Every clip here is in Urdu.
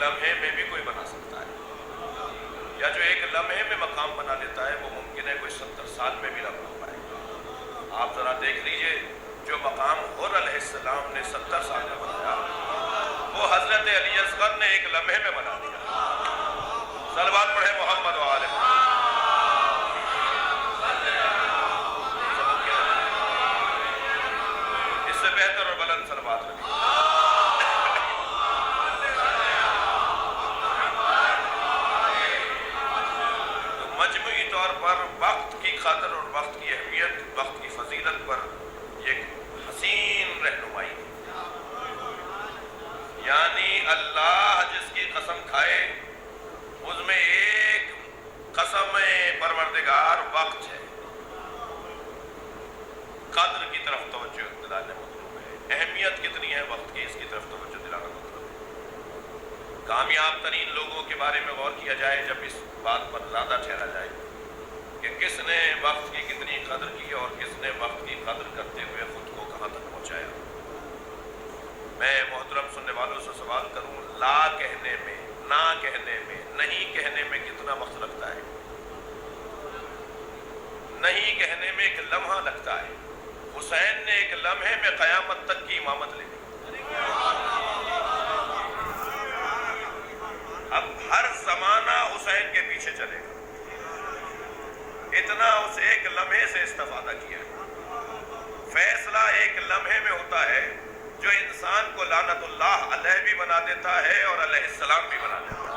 لمحے میں بھی کوئی بنا سکتا ہے، یا جو ایک لمحے میں مقام بنا لیتا ہے وہ ممکن ہے کوئی 70 سال میں بھی نہ بنا پائے۔ آپ ذرا دیکھ لیجئے جو مقام حر علیہ السلام نے 70 سال میں بنایا، وہ حضرت علی اصغر نے ایک لمحے میں بنا دیا۔ صلوات پڑھے محمد و آل محمد۔ اس سے بہتر اور بلند صلوات رکھیں۔ تو مجموعی طور پر وقت کی خاطر اور وقت کی اہمیت، وقت کی فضیلت پر ایک حسین رہنمائی ہے۔ یعنی اللہ جس کی قسم کھائے اس میں ایک قسم پروردگار وقت ہے۔ قدر کی طرف توجہ دلانا مطلوب ہے، اہمیت کتنی ہے وقت کی، اس کی طرف توجہ دلانا مطلوب ہے۔ کامیاب ترین لوگوں کے بارے میں غور کیا جائے جب اس بات پر زیادہ ٹھہرا جائے کہ کس نے وقت کی کتنی قدر کی اور کس نے وقت کی قدر کرتے ہوئے خود کو کہاں تک پہنچایا۔ میں محترم سننے والوں سے سوال کروں، لا کہنے میں، نہ کہنے میں، نہیں کہنے میں کتنا وقت لگتا ہے؟ نہیں کہنے میں ایک لمحہ لگتا ہے۔ حسین نے ایک لمحے میں قیامت تک کی امامت لی۔ اب ہر زمانہ حسین کے پیچھے چلے گا، اتنا اس ایک لمحے سے استفادہ کیا ہے۔ فیصلہ ایک لمحے میں ہوتا ہے جو انسان کو لعنت اللہ علیہ بھی بنا دیتا ہے اور علیہ السلام بھی بنا دیتا ہے۔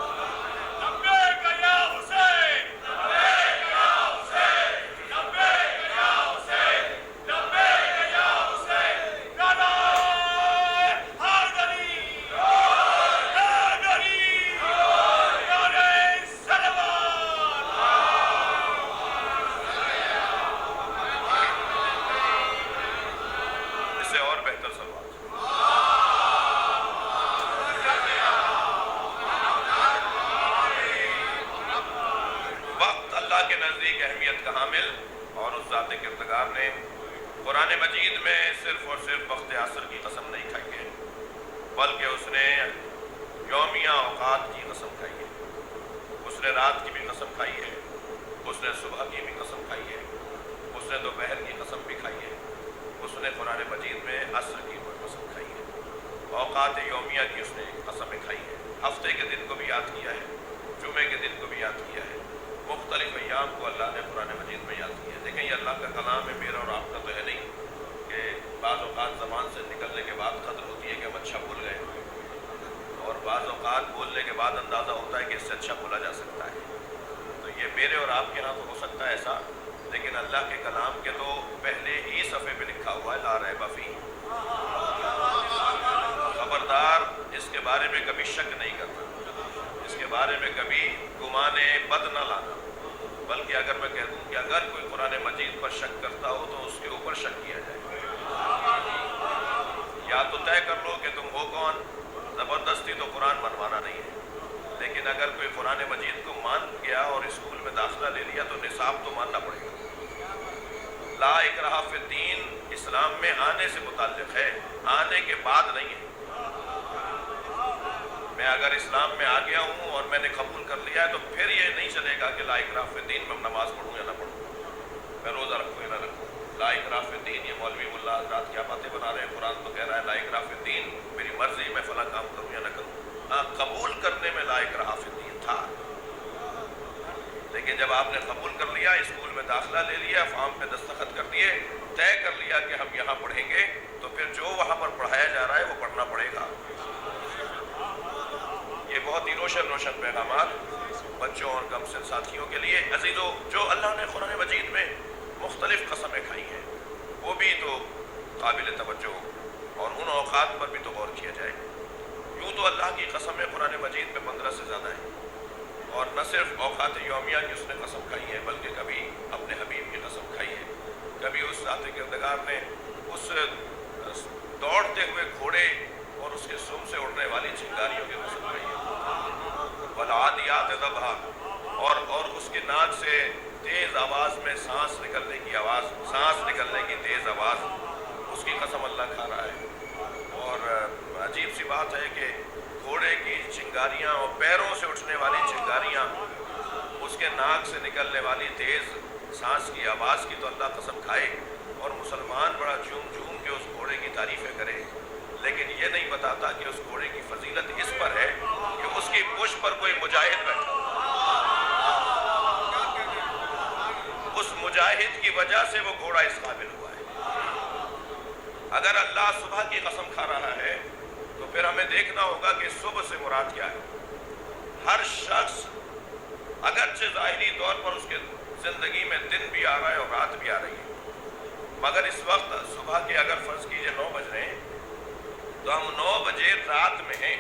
لبیک یا حسین، لبیک یا حسین، لبیک یا حسین، لبیک یا حسین، نعرہ حیدری، حیدری، نعرہ صلوات۔ اس سے اور بہتر صلوات۔ وقت اللہ کے نزدیک اہمیت کا حامل، اور اس ذات کردگار نے قرآن مجید میں صرف اور صرف وقت عصر کی قسم نہیں کھائی ہے، بلکہ اس نے یومیہ اوقات کی قسم کھائی ہے، اس نے رات کی بھی قسم کھائی ہے، اس نے صبح کی بھی قسم کھائی ہے، اس نے دوپہر کی قسم بھی کھائی ہے، اس نے قرآن مجید میں عصر کی قسم کھائی ہے، اوقات یومیہ کی اس نے قسمیں کھائی ہے، ہفتے کے دن کو بھی یاد کیا ہے، جمعے کے دن کو بھی یاد کیا ہے، مختلف ایام کو اللہ نے قرآن مجید میں یاد کیا ہے۔ دیکھیں یہ اللہ کا کلام ہے، میرا اور آپ کا تو ہے نہیں کہ بعض اوقات زبان سے نکلنے کے بعد قدر ہوتی ہے کہ ہم اچھا بھول گئے، اور بعض اوقات بولنے کے بعد اندازہ ہوتا ہے کہ اس سے اچھا بولا جا سکتا ہے۔ تو یہ میرے اور آپ کے ہاں تو ہو سکتا ہے ایسا، لیکن اللہ کے کلام کے تو پہلے ہی صفحے پہ لکھا ہوا ہے لا ریب فیہ۔ خبردار اس کے بارے میں کبھی شک نہیں کرنا، اس کے بارے میں کبھی گمان بد نہ لانا، بلکہ اگر میں کہہ دوں کہ اگر کوئی قرآن مجید پر شک کرتا ہو تو اس کے اوپر شک کیا جائے، یا تو طے کر لو کہ تم ہو کون، زبردستی تو قرآن منوانا نہیں ہے، لیکن اگر کوئی قرآن مجید کو مان گیا اور اسکول میں داخلہ لے لیا تو نصاب تو ماننا پڑے گا۔ لا اکراہ فی الدین اسلام میں آنے سے متعلق ہے، آنے کے بعد نہیں ہے۔ میں اگر اسلام میں آ گیا ہوں اور میں نے قبول کر لیا ہے تو پھر یہ نہیں چلے گا کہ لا اکراہ فی الدین میں نماز پڑھوں یا نہ پڑھوں، میں روزہ رکھوں یا نہ رکھوں۔ لا اکراہ فی الدین، یہ مولوی ملا حضرات کیا باتیں بنا رہے ہیں، قرآن تو کہہ رہا ہے لا اکراہ فی الدین، میری مرضی میں فلاں کام کروں یا نہ کروں۔ ہاں قبول کرنے میں لا اکراہ فی الدین تھا، لیکن جب آپ نے قبول کر لیا، اسکول میں داخلہ لے لیا، فارم پہ دستخط کر دیے، طے کر لیا کہ ہم یہاں پڑھیں گے، تو پھر جو وہاں پر پڑھایا جا رہا ہے وہ پڑھنا پڑے گا۔ یہ بہت ہی روشن پیغامات بچوں اور کمسن ساتھیوں کے لیے۔ عزیزو، جو اللہ نے قرآن مجید میں مختلف قسمیں کھائی ہیں وہ بھی تو قابل توجہ ہو، اور ان اوقات پر بھی تو غور کیا جائے۔ یوں تو اللہ کی قسمیں قرآن مجید میں 15 سے زیادہ ہیں، اور نہ صرف اوقات یومیہ کی اس نے قسم کھائی ہے بلکہ کبھی اپنے حبیب کی قسم کھائی ہے، کبھی اس ذات کردگار نے اس دوڑتے ہوئے گھوڑے اور اس کے سم سے اڑنے والی چنگاریوں کی قسم کھائی ہے، والعادیات ضبحا، اور اس کی ناک سے تیز آواز میں سانس نکلنے کی تیز آواز، اس کی قسم اللہ کھا رہا ہے۔ اور عجیب سی بات ہے کہ گھوڑے کی چنگاریاں اور پیروں سے اٹھنے والی چنگاریاں، اس کے ناک سے نکلنے والی تیز سانس کی آواز کی تو اللہ قسم کھائے، اور مسلمان بڑا جھوم جھوم کے اس گھوڑے کی تعریفیں کرے، لیکن یہ نہیں بتاتا کہ اس گھوڑے کی فضیلت اس پر ہے کہ اس کی پشت پر کوئی مجاہد بیٹھا، اس مجاہد کی وجہ سے وہ گھوڑا اس قابل ہوا ہے۔ اگر اللہ صبح کی قسم کھا رہا ہے تو پھر ہمیں دیکھنا ہوگا کہ صبح سے مراد کیا ہے۔ ہر شخص اگرچہ ظاہری طور پر اس کے زندگی میں دن بھی آ رہا ہے اور رات بھی آ رہی ہے، مگر اس وقت صبح کے اگر فرض کیجئے 9 بج رہے ہیں تو ہم 9 بجے رات میں ہیں۔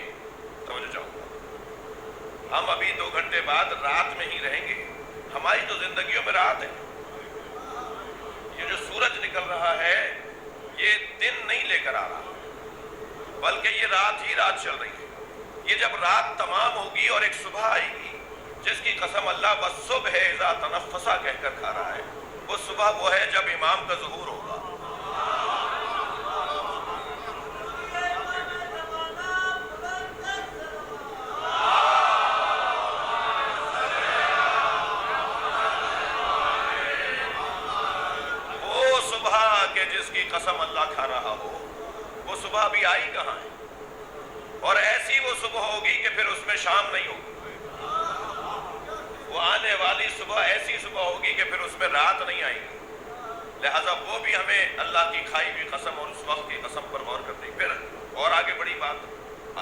توجہ چاہوں گا، ہم ابھی 2 گھنٹے بعد رات میں ہی رہیں گے۔ ہماری تو زندگیوں میں رات ہے۔ یہ جو سورج نکل رہا ہے یہ دن نہیں لے کر آ رہا، بلکہ یہ رات ہی رات چل رہی ہے۔ یہ جب رات تمام ہوگی اور ایک صبح آئے گی جس کی قسم اللہ والصبح اذا تنفسا کہہ کر کھا رہا ہے، وہ صبح وہ ہے جب امام کا ظہور ہوگا۔ وہ صبح کے جس کی قسم اللہ کھا رہا ہو، وہ صبح بھی آئی کہاں ہے؟ اور ایسی وہ صبح ہوگی کہ پھر اس میں شام نہیں ہوگی۔ وہ آنے والی صبح ایسی صبح ہوگی کہ پھر اس میں رات نہیں آئے گی۔ لہٰذا وہ بھی ہمیں اللہ کی کھائی ہوئی قسم اور اس وقت کی قسم پر غور کرنی۔ پھر اور آگے بڑی بات،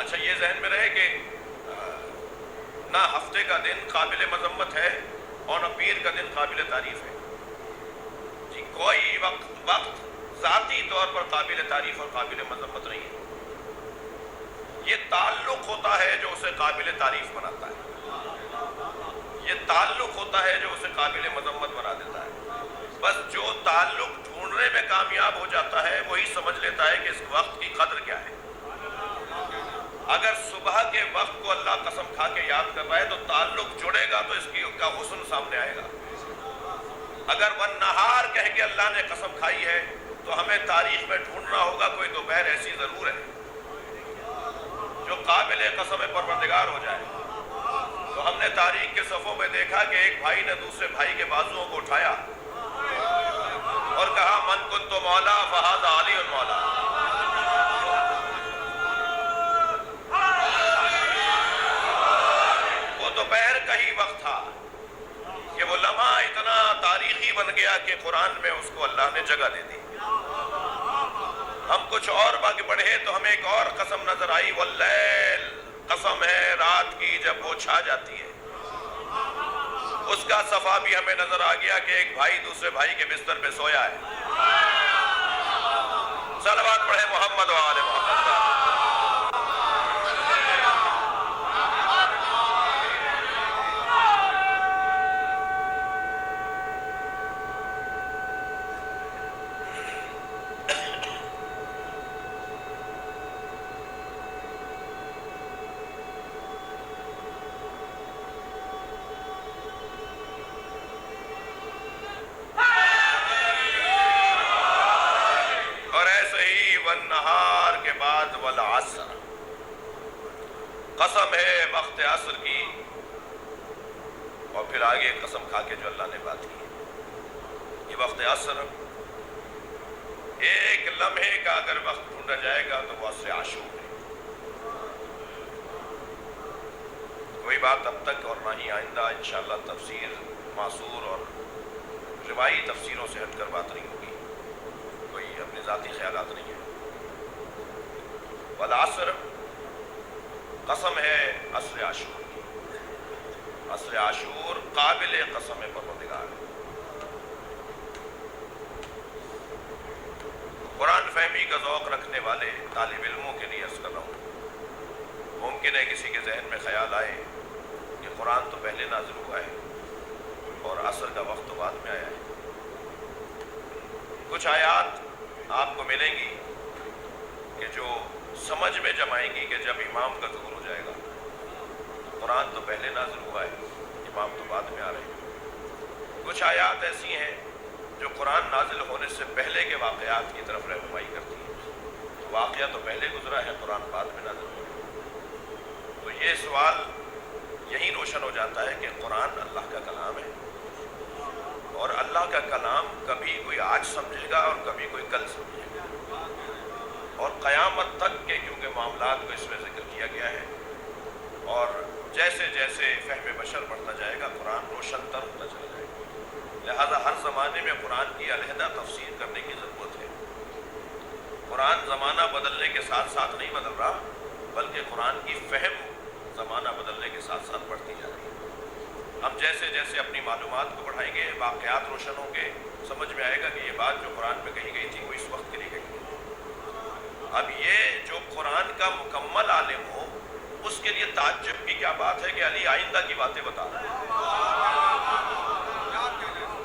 اچھا یہ ذہن میں رہے کہ نہ ہفتے کا دن قابل مذمت ہے اور نہ پیر کا دن قابل تعریف ہے۔ جی کوئی وقت ذاتی طور پر قابل تعریف اور قابل مذمت نہیں ہے۔ یہ تعلق ہوتا ہے جو اسے قابل تعریف بناتا ہے، یہ تعلق ہوتا ہے جو اسے قابل مذمت بنا دیتا ہے۔ بس جو تعلق ڈھونڈنے میں کامیاب ہو جاتا ہے وہی سمجھ لیتا ہے کہ اس وقت کی قدر کیا ہے۔ اگر صبح کے وقت کو اللہ قسم کھا کے یاد کر رہا ہے تو تعلق جڑے گا تو اس کا حسن سامنے آئے گا۔ اگر والنہار کہہ کے اللہ نے قسم کھائی ہے تو ہمیں تاریخ میں ڈھونڈنا ہوگا کوئی دوپہر ایسی ضرور ہے جو قابل قسم پروردگار ہو جائے۔ تو ہم نے تاریخ کے صفحوں میں دیکھا کہ ایک بھائی نے دوسرے بھائی کے بازوؤں کو اٹھایا اور کہا من کنت مولا فہذا علی المولا۔ وہ دوپہر کا ہی وقت تھا کہ وہ لمحہ اتنا تاریخی بن گیا کہ قرآن میں اس کو اللہ نے جگہ دے دی۔ ہم کچھ اور باقی پڑھے تو ہمیں ایک اور قسم نظر آئی، واللیل، قسم ہے رات کی جب وہ چھا جاتی ہے۔ اس کا صفحہ بھی ہمیں نظر آ گیا کہ ایک بھائی دوسرے بھائی کے بستر پہ سویا ہے۔ صلوات پڑھے محمد و آل محمد۔ والنہار کے بعد والعصر، قسم ہے وقت عصر کی، اور پھر آگے قسم کھا کے جو اللہ نے بات کی۔ یہ وقت عصر ایک لمحے کا اگر وقت ڈھونڈا جائے گا تو وہ عصر عاشور ہے۔ کوئی بات اب تک اور نہ ہی آئندہ انشاءاللہ تفسیر معصور اور روایی تفسیروں سے ہٹ کر بات نہیں ہوگی، کوئی اپنے ذاتی خیالات نہیں ہیں۔ والعصر، قسم ہے عصر عاشور کی۔ عصر عاشور قابل قسم پروردگار ہے۔ قرآن فہمی کا ذوق رکھنے والے طالب علموں کے لیے عرض کر رہا ہوں، ممکن ہے کسی کے ذہن میں خیال آئے کہ قرآن تو پہلے نازل ہوا ہے اور عصر کا وقت تو بعد میں آیا ہے۔ کچھ آیات آپ کو ملیں گی کہ جو سمجھ میں جمائیں گی کہ جب امام کا ظہور ہو جائے گا، قرآن تو پہلے نازل ہوا ہے، امام تو بعد میں آ رہے ہیں۔ کچھ آیات ایسی ہیں جو قرآن نازل ہونے سے پہلے کے واقعات کی طرف رہنمائی کرتی ہیں، واقعہ تو پہلے گزرا ہے، قرآن بعد میں نازل ہوا ہے۔ یہ سوال یہی روشن ہو جاتا ہے کہ قرآن اللہ کا کلام ہے، اور اللہ کا کلام کبھی کوئی آج سمجھے گا اور کبھی کوئی کل سمجھے گا، اور قیامت تک کے کیونکہ معاملات کو اس میں ذکر کیا گیا ہے، اور جیسے جیسے فہم بشر بڑھتا جائے گا قرآن روشن تر ہوتا چلا جائے گا، لہذا ہر زمانے میں قرآن کی علیحدہ تفسیر کرنے کی ضرورت ہے۔ قرآن زمانہ بدلنے کے ساتھ ساتھ نہیں بدل رہا، بلکہ قرآن کی فہم زمانہ بدلنے کے ساتھ ساتھ بڑھتی جا رہی ہے۔ ہم جیسے جیسے اپنی معلومات کو بڑھائیں گے، واقعات روشن ہوں گے، سمجھ میں آئے گا کہ یہ بات جو قرآن میں کہی گئی تھی وہ اس وقت کے لیے کہی گئی۔ اب یہ جو قرآن کا مکمل عالم ہو، اس کے لیے تعجب کی کیا بات ہے کہ علی آئندہ کی باتیں بتا رہا ہے۔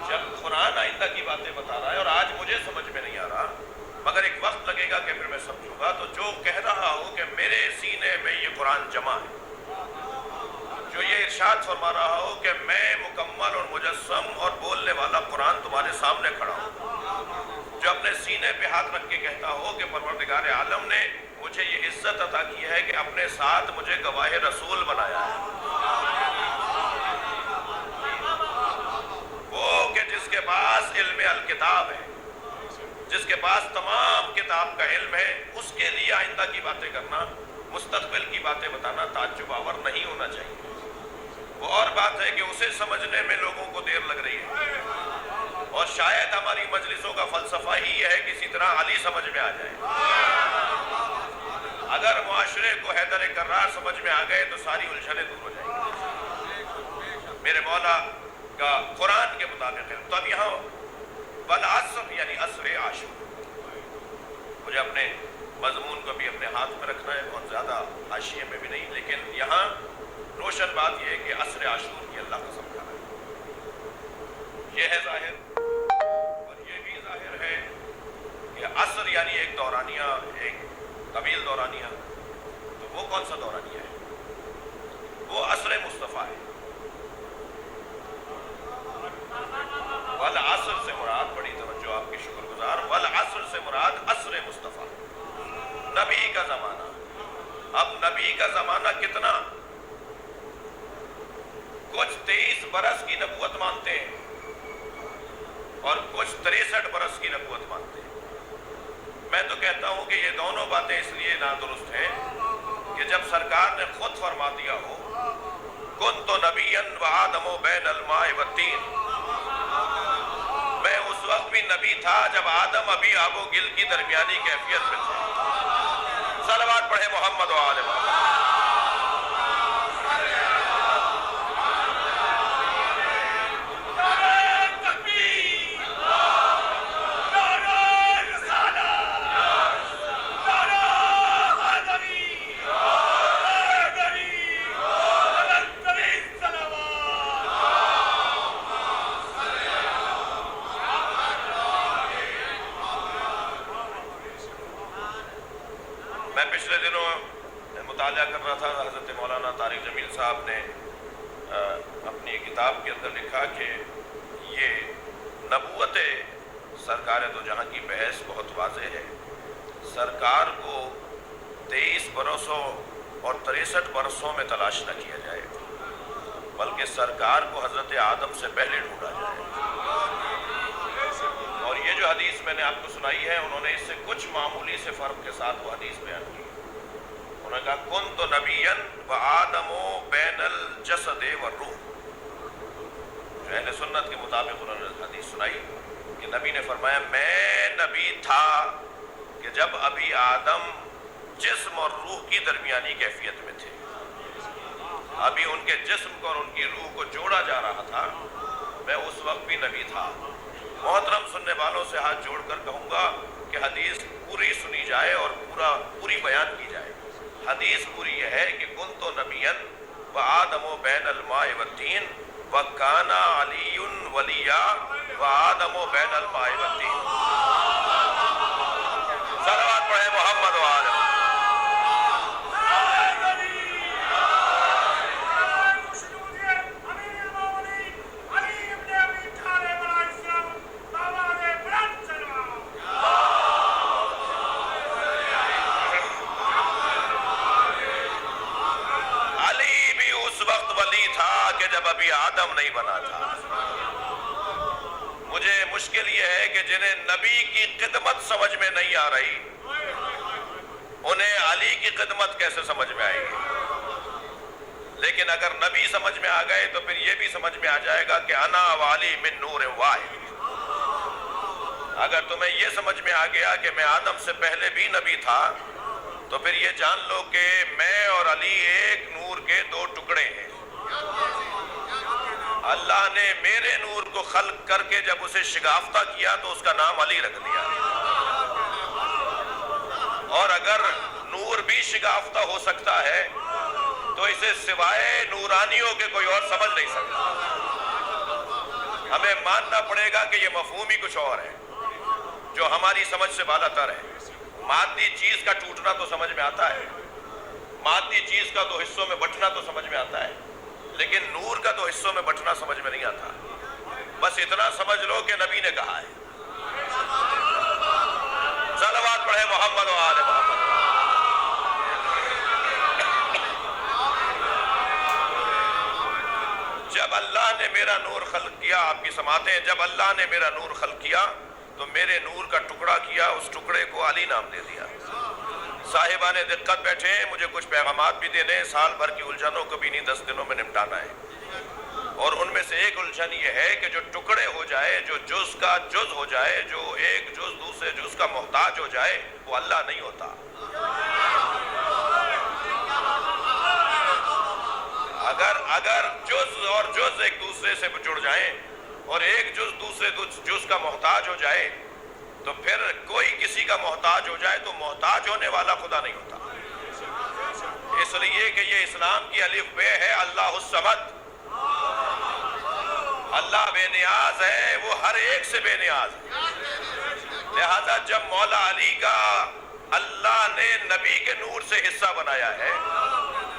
جب قرآن آئندہ کی باتیں بتا رہا ہے اور آج مجھے سمجھ میں نہیں آ رہا، مگر ایک وقت لگے گا کہ پھر میں سمجھوں گا، تو جو کہہ رہا ہو کہ میرے سینے میں یہ قرآن جمع ہے، جو یہ ارشاد فرما رہا ہو کہ میں مکمل اور مجسم اور بولنے والا قرآن تمہارے سامنے کھڑا ہوں، جو اپنے سینے پہ ہاتھ رکھ کے کہتا ہو کہ پروردگار عالم نے مجھے یہ عزت عطا کی ہے کہ اپنے ساتھ مجھے گواہ رسول بنایا ہے، وہ کہ جس کے پاس علم الکتاب ہے، جس کے پاس تمام کتاب کا علم ہے، اس کے لیے آئندہ کی باتیں کرنا، مستقبل کی باتیں بتانا تعجب آور نہیں ہونا چاہیے۔ وہ اور بات ہے کہ اسے سمجھنے میں لوگوں کو دیر لگ رہی ہے، اور شاید ہماری مجلسوں کا فلسفہ ہی یہ ہے کہ اسی طرح علی سمجھ میں آ جائے۔ اگر معاشرے کو حیدر کرار سمجھ میں آ گئے تو ساری الجھنیں دور ہو جائیں گی۔ میرے مولا کا قرآن کے مطابق ہے۔ تو اب یہاں والعصر یعنی عصر عاشور، مجھے اپنے مضمون کو بھی اپنے ہاتھ میں رکھنا ہے، بہت زیادہ حاشیے میں بھی نہیں، لیکن یہاں روشن بات یہ ہے کہ عصر عاشور کی اللہ قسم کھا رہا ہے۔ یہ ہے ظاہر، اور یہ بھی ظاہر ہے کہ عصر یعنی ایک دورانیہ، ایک طویل دورانیہ، تو وہ کون سا دورانیہ ہے؟ وہ عصر مصطفیٰ ہے۔ والعصر سے مراد، بڑی توجہ آپ کی شکر گزار، والعصر سے مراد عصر مصطفیٰ، نبی کا زمانہ۔ اب نبی کا زمانہ کتنا؟ کچھ 23 برس کی نبوت مانتے ہیں اور کچھ 63 برس کی نبوت مانتے ہیں۔ میں تو کہتا ہوں کہ یہ دونوں باتیں اس لیے نادرست ہیں کہ جب سرکار نے خود فرما دیا ہو کنت نبیا وآدم بین الماء والطین، میں اس وقت بھی نبی تھا جب آدم ابھی آب و گل کی درمیانی کیفیت میں تھے۔ صلوات پڑھے محمد و آل محمد۔ میں پچھلے دنوں مطالعہ کر رہا تھا، حضرت مولانا طارق جمیل صاحب نے اپنی کتاب کے اندر لکھا کہ یہ نبوت سرکار دو جہاں کی بحث بہت واضح ہے۔ سرکار کو 23 برسوں اور 63 برسوں میں تلاش نہ کیا جائے، بلکہ سرکار کو حضرت آدم سے پہلے ڈھونڈا جائے۔ اور یہ جو حدیث میں نے آپ کو سنائی ہے، انہوں نے اس سے کچھ معمولی سے فرق کے ساتھ وہ حدیث بیان کی۔ انہوں نے کہا کنت نبیا وآدم بین الجسد والروح۔ جو اہل سنت کے مطابق انہوں نے حدیث سنائی کہ نبی نے فرمایا میں نبی تھا کہ جب ابھی آدم جسم اور روح کی درمیانی کیفیت میں تھے، ابھی ان کے جسم کو اور ان کی روح کو جوڑا جا رہا تھا، میں اس وقت بھی نبی تھا۔ محترم سننے والوں سے ہاتھ جوڑ کر کہوں گا کہ حدیث پوری سنی جائے اور پوری بیان کی جائے۔ حدیث پوری یہ ہے کہ کنت نبیا وآدم بین الماء والطین وکان علی ولیا وآدم بین الماء والطین۔ صلوات پڑھے محمد و آل محمد۔ وقت ولی تھا کہ جب ابھی آدم نہیں بنا تھا۔ مجھے مشکل یہ ہے کہ جنہیں نبی کی خدمت سمجھ میں نہیں آ رہی انہیں علی کی خدمت کیسے سمجھ میں آئے گی؟ لیکن اگر نبی سمجھ میں آ گئے تو پھر یہ بھی سمجھ میں آ جائے گا کہ انا والی من نور واحد۔ اگر تمہیں یہ سمجھ میں آ گیا کہ میں آدم سے پہلے بھی نبی تھا تو پھر یہ جان لو کہ میں اور علی ایک نور کے دو ٹکڑے ہیں۔ اللہ نے میرے نور کو خلق کر کے جب اسے شگافتہ کیا تو اس کا نام علی رکھ دیا، اور اگر نور بھی شگافتہ ہو سکتا ہے تو اسے سوائے نورانیوں کے کوئی اور سمجھ نہیں سکتا۔ ہمیں ماننا پڑے گا کہ یہ مفہوم ہی کچھ اور ہے جو ہماری سمجھ سے بالا تر ہے۔ مادی چیز کا ٹوٹنا تو سمجھ میں آتا ہے، مادی چیز کا تو حصوں میں بٹنا تو سمجھ میں آتا ہے، لیکن نور کا تو حصوں میں بٹنا سمجھ میں نہیں آتا۔ بس اتنا سمجھ لو کہ نبی نے کہا ہے۔ صلوات پڑھے محمد و آل محمد۔ جب اللہ نے میرا نور خلق کیا، آپ کی سماعتیں، جب اللہ نے میرا نور خلق کیا تو میرے نور کا ٹکڑا کیا، اس ٹکڑے کو علی نام دے دیا۔ صاحبان دقت بیٹھے ہیں، مجھے کچھ پیغامات بھی دینے، سال بھر کی الجھنوں کو بھی نہیں 10 دنوں میں نمٹانا ہے، اور ان میں سے ایک الجھن یہ ہے کہ جو ٹکڑے ہو جائے، جو جز کا جز ہو جائے، جو ایک جز دوسرے جز کا محتاج ہو جائے، وہ اللہ نہیں ہوتا۔ اگر جز اور جز ایک دوسرے سے جڑ جائیں اور ایک جز دوسرے جز کا محتاج ہو جائے تو پھر کوئی کسی کا محتاج ہو جائے تو محتاج ہونے والا خدا نہیں ہوتا۔ اس لیے کہ یہ اسلام کی الف بے ہے، اللہ الصمد، اللہ بے نیاز ہے، وہ ہر ایک سے بے نیاز ہے۔ لہذا جب مولا علی کا اللہ نے نبی کے نور سے حصہ بنایا ہے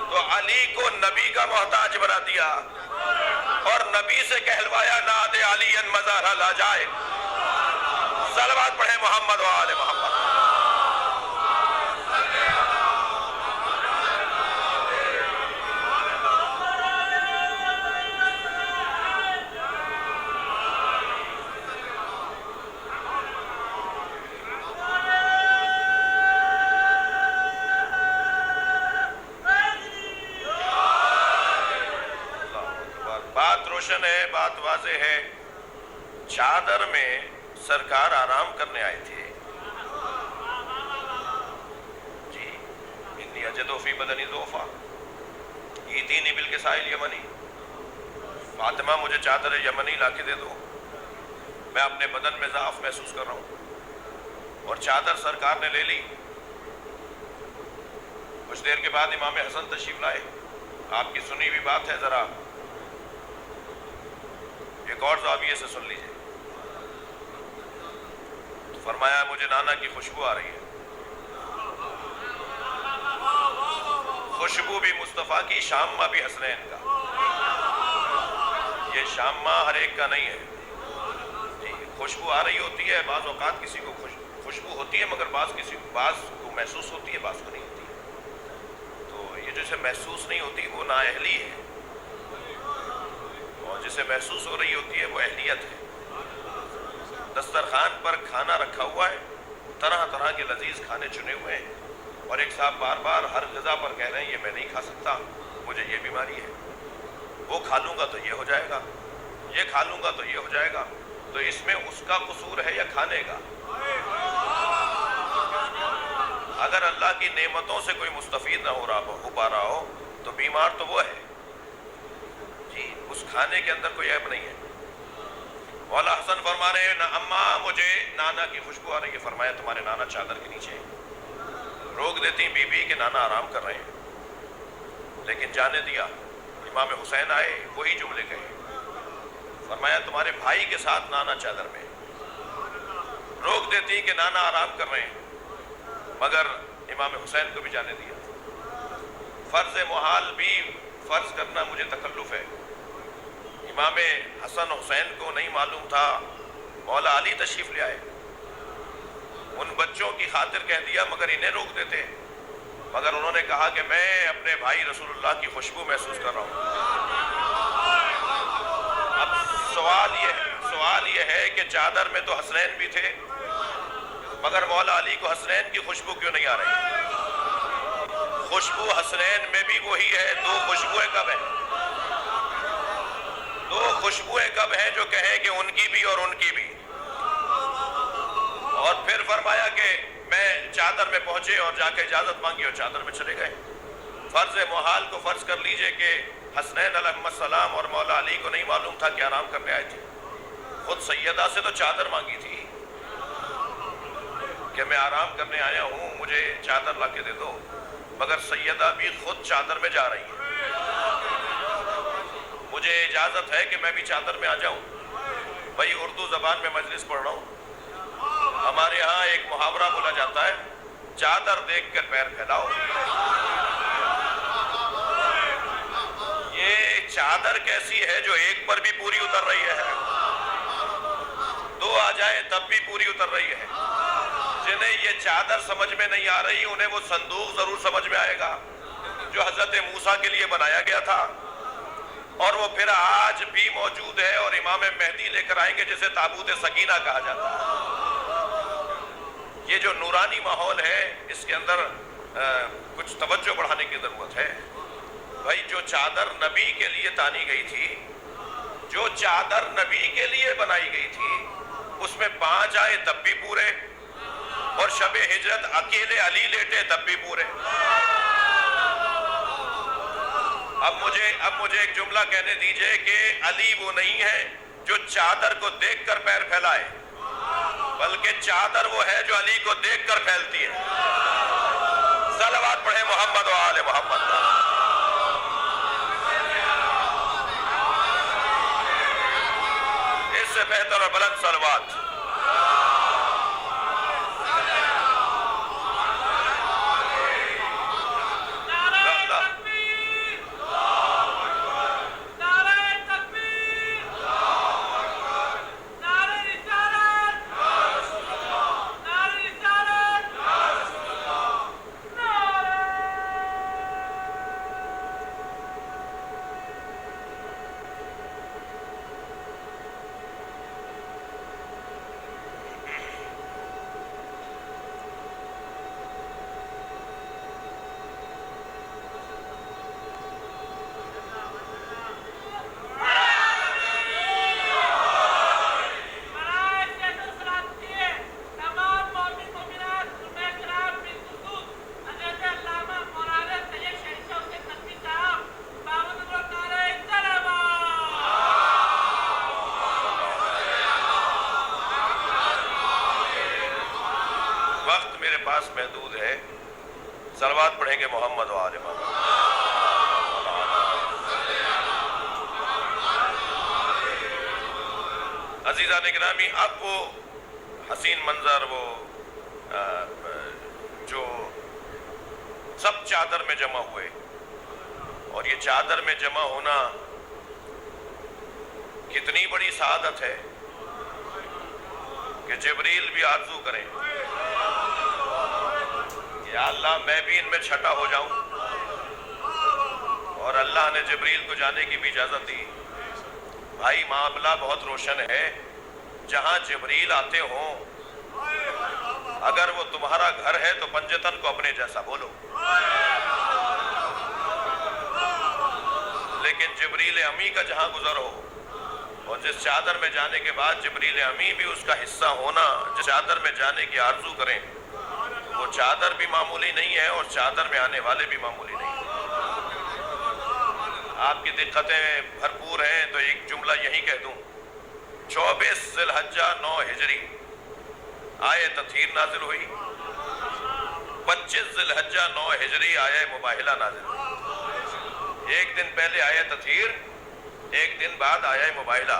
تو علی کو نبی کا محتاج بنا دیا اور نبی سے کہلوایا نعت علی مزارہ لا جائے۔ صلوات پڑھے محمد و آل محمد۔ بات روشن ہے، بات واضح ہے۔ چادر میں سرکار آرام کرنے آئے تھے۔ جی، انی اجدو فی بدنی ضعفا ایتینی بالکساء یمنی، فاطمہ مجھے چادر یمنی لا کے دے دو، میں اپنے بدن میں ضعف محسوس کر رہا ہوں۔ اور چادر سرکار نے لے لی۔ کچھ دیر کے بعد امام حسن تشریف لائے۔ آپ کی سنی ہوئی بات ہے، ذرا ایک اور زاویے سے سن لیجئے۔ فرمایا مجھے نانا کی خوشبو آ رہی ہے، خوشبو بھی مصطفیٰ کی، شامہ بھی حسنین کا۔ یہ شامہ ہر ایک کا نہیں ہے جی، خوشبو آ رہی ہوتی ہے، بعض اوقات کسی کو خوشبو ہوتی ہے مگر بعض کو محسوس ہوتی ہے، بعض کو نہیں ہوتی ہے۔ تو یہ جسے محسوس نہیں ہوتی وہ نااہلی ہے، اور جسے محسوس ہو رہی ہوتی ہے وہ اہلیت ہے۔ دسترخوان پر کھانا رکھا ہوا ہے، طرح طرح کے لذیذ کھانے چنے ہوئے ہیں، اور ایک صاحب بار بار ہر غذا پر کہہ رہے ہیں یہ میں نہیں کھا سکتا، مجھے یہ بیماری ہے، وہ کھا لوں گا تو یہ ہو جائے گا، یہ کھا لوں گا تو یہ ہو جائے گا۔ تو اس میں اس کا قصور ہے یا کھانے کا؟ اگر اللہ کی نعمتوں سے کوئی مستفید نہ ہو پا رہا ہو تو بیمار تو وہ ہے جی، اس کھانے کے اندر کوئی عیب نہیں ہے۔ مولا حسن فرما رہے ہیں اماں مجھے نانا کی خوشبو آ رہی ہے۔ فرمایا تمہارے نانا چادر کے نیچے روک دیتی بی بی کہ نانا آرام کر رہے ہیں، لیکن جانے دیا۔ امام حسین آئے، وہی جملے کہے۔ فرمایا تمہارے بھائی کے ساتھ نانا چادر میں، روک دیتی کہ نانا آرام کر رہے ہیں، مگر امام حسین کو بھی جانے دیا۔ فرض محال بھی فرض کرنا مجھے تکلف ہے۔ امام حسن حسین کو نہیں معلوم تھا مولا علی تشریف لے آئے، ان بچوں کی خاطر کہہ دیا مگر انہیں روک دیتے۔ مگر انہوں نے کہا کہ میں اپنے بھائی رسول اللہ کی خوشبو محسوس کر رہا ہوں۔ اب سوال یہ ہے کہ چادر میں تو حسنین بھی تھے، مگر مولا علی کو حسنین کی خوشبو کیوں نہیں آ رہی؟ خوشبو حسنین میں بھی وہی ہے۔ دو خوشبوئیں کب ہیں؟ دو خوشبوئیں کب ہیں جو کہیں کہ ان کی بھی اور ان کی بھی؟ اور پھر فرمایا کہ میں چادر میں پہنچے اور جا کے اجازت مانگی اور چادر میں چلے گئے۔ فرض محال کو فرض کر لیجئے کہ حسنین علیہ السلام اور مولا علی کو نہیں معلوم تھا کہ آرام کرنے آئے تھے۔ خود سیدہ سے تو چادر مانگی تھی کہ میں آرام کرنے آیا ہوں، مجھے چادر لا کے دے دو، مگر سیدہ بھی خود چادر میں جا رہی ہے۔ مجھے اجازت ہے کہ میں بھی چادر میں آ جاؤں۔ بھائی اردو زبان میں مجلس پڑھ رہا ہوں، ہمارے ہاں ایک محاورہ بولا جاتا ہے، چادر دیکھ کر پیر پھیلاؤ۔ یہ چادر کیسی ہے جو ایک پر بھی پوری اتر رہی ہے، دو آ جائیں تب بھی پوری اتر رہی ہے۔ جنہیں یہ چادر سمجھ میں نہیں آ رہی انہیں وہ صندوق ضرور سمجھ میں آئے گا جو حضرت موسیٰ کے لیے بنایا گیا تھا، اور وہ پھر آج بھی موجود ہے، اور امام مہدی لے کر آئیں گے جسے تابوت سکینہ کہا جاتا ہے۔ یہ جو نورانی ماحول ہے اس کے اندر کچھ توجہ بڑھانے کی ضرورت ہے۔ بھائی جو چادر نبی کے لیے تانی گئی تھی، جو چادر نبی کے لیے بنائی گئی تھی، اس میں 5 آئے تب بھی پورے، اور شب ہجرت اکیلے علی لیٹے تب بھی پورے۔ اب مجھے ایک جملہ کہنے دیجئے کہ علی وہ نہیں ہے جو چادر کو دیکھ کر پیر پھیلائے، بلکہ چادر وہ ہے جو علی کو دیکھ کر پھیلتی ہے۔ صلوات پڑھیں محمد و آل محمد۔ اس سے بہتر اور بلند صلوات۔ محدود ہے، صلوات پڑھیں گے محمد و آل محمد۔ عزیزان گرامی، اب وہ حسین منظر، وہ جو سب چادر میں جمع ہوئے، اور یہ چادر میں جمع ہونا کتنی بڑی سعادت ہے کہ جبریل بھی آرزو کریں یا اللہ میں بھی ان میں چھٹا ہو جاؤں، اور اللہ نے جبریل کو جانے کی بھی اجازت دی۔ بھائی معاملہ بہت روشن ہے، جہاں جبریل آتے ہوں اگر وہ تمہارا گھر ہے تو پنجتن کو اپنے جیسا بولو، لیکن جبریل امی کا جہاں گزر ہو، اور جس چادر میں جانے کے بعد جبریل امی بھی اس کا حصہ ہونا، جس چادر میں جانے کی آرزو کریں، وہ چادر بھی معمولی نہیں ہے اور چادر میں آنے والے بھی معمولی نہیں ہیں۔ آپ کی دقتیں بھرپور ہیں تو ایک جملہ یہی کہہ دوں، 24 ذی الحجہ 9 ہجری آیہ تطہیر نازل ہوئی، 25 ذی الحجہ 9 ہجری آیہ مباہلہ نازل ہوئی۔ ایک دن پہلے آیہ تطہیر، ایک دن بعد آیہ مباہلہ۔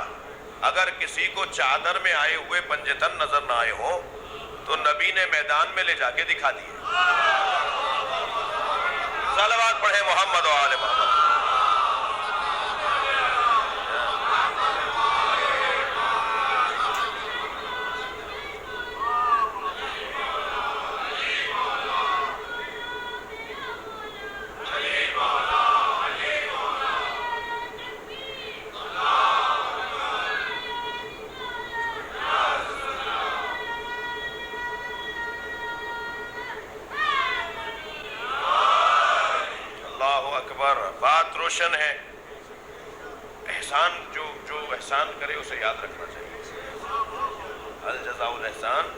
اگر کسی کو چادر میں آئے ہوئے پنجتن نظر نہ آئے ہو تو نبی نے میدان میں لے جا کے دکھا دیے۔ صلوات پڑھیں محمد و آل محمد۔ روشن ہے. احسان جو احسان کرے اسے یاد رکھنا چاہیے. هل جزاء الاحسان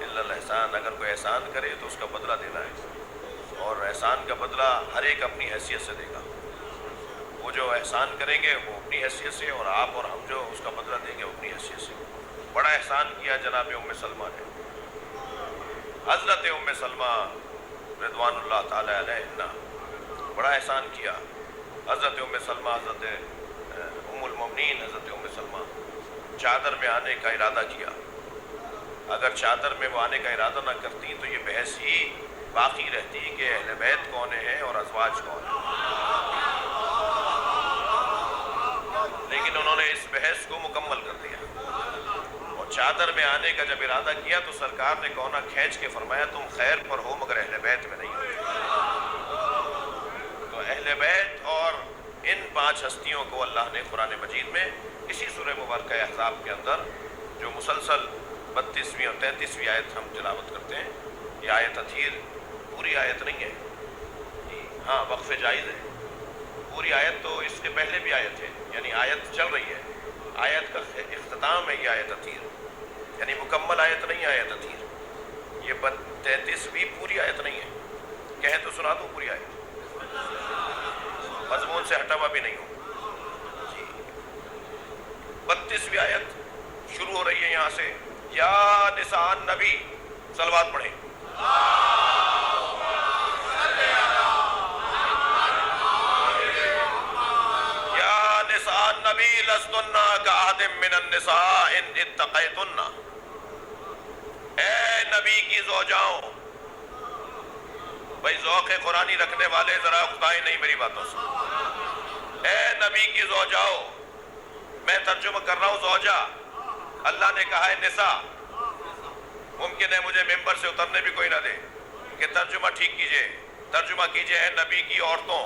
الا الاحسان. اگر کوئی احسان کرے تو اس کا بدلہ دینا ہے، اور احسان کا بدلہ ہر ایک اپنی حیثیت سے دے گا. وہ جو احسان کریں گے وہ اپنی حیثیت سے، اور آپ اور ہم جو اس کا بدلہ دیں گے وہ اپنی حیثیت سے. بڑا احسان کیا جناب ام سلمہ نے. حضرت ام سلمہ رضوان اللہ تعالی علیہ بڑا احسان کیا. حضرت ام سلمہ، حضرت ام المؤمنین حضرت ام سلمہ چادر میں آنے کا ارادہ کیا. اگر چادر میں وہ آنے کا ارادہ نہ کرتی تو یہ بحث ہی باقی رہتی کہ اہل بیت کون ہیں اور ازواج کون ہیں. لیکن انہوں نے اس بحث کو مکمل کر دیا، اور چادر میں آنے کا جب ارادہ کیا تو سرکار نے کونا کھینچ کے فرمایا تم خیر پر ہو مگر اہل بیت میں نہیں ہو. تو اہل بیت اور ان 5 ہستیوں کو اللہ نے قرآن مجید میں اسی سورہ مبارکہ احزاب کے اندر جو مسلسل 32ویں اور 33ویں آیت ہم تلاوت کرتے ہیں، یہ آیت اطہیر پوری آیت نہیں ہے، ہاں وقف جائز ہے. پوری آیت تو اس کے پہلے بھی آیت ہے، یعنی آیت چل رہی ہے، آیت کا اختتام ہے یہ آیت اطہیر، یعنی مکمل آیت نہیں ہے آیت اطہیر. یہ 33ویں پوری آیت نہیں ہے. کہیں تو سنا دوں پوری آیت، مضمون سے ہٹا ہوا بھی نہیں ہو. جی 32ویں آیت شروع ہو رہی ہے یہاں سے، یا نساء النبی، صلوات پڑھیں. یا نساء النبی لستن کأحد من النساء ان اتقیتن. اے نبی کی زوجاؤں، بھائی ذوق قرآنی رکھنے والے ذرا اکتائیں نہیں میری باتوں سے. اے نبی کی زوجاؤں، میں ترجمہ کر رہا ہوں زوجہ، اللہ نے کہا ہے نساء. ممکن ہے مجھے ممبر سے اترنے بھی کوئی نہ دے کہ ترجمہ ٹھیک کیجئے، ترجمہ کیجئے اے نبی کی عورتوں.